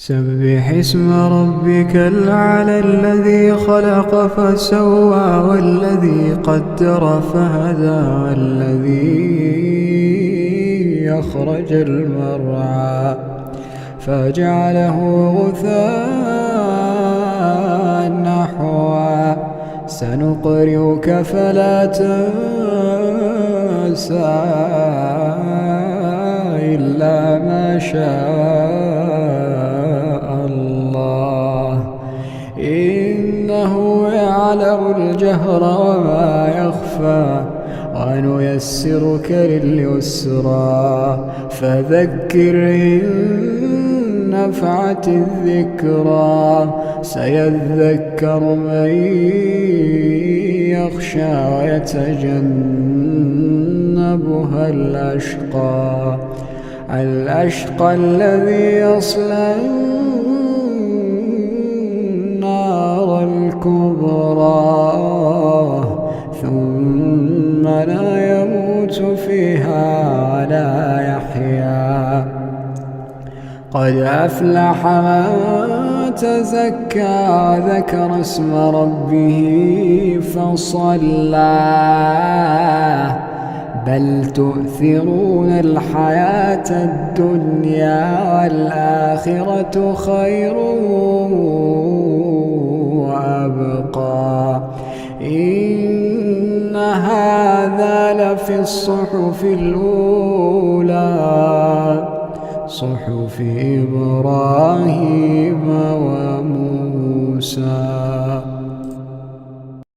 سبح اسم ربك الأعلى الذي خلق فسوى والذي قدر فهدى والذي أخرج المرعى فجعله غثاء نحوا سنقرئك فلا تنسى إلا ما شاء الله إنه يعلم الجهر وما يخفى ونيسرك لليسرى فذكر إن نفعت الذكرى سيذكر من يخشى ويتجنبها الأشقى الذي يصلى النار الكبرى ثم لا يموت فيها ولا يحيا قد أفلح من تزكى وذكر اسم ربه فصلى بل تؤثرون الحياة الدنيا والآخرة خير وأبقى إن هذا لفي الصحف الأولى صحف إبراهيم وموسى.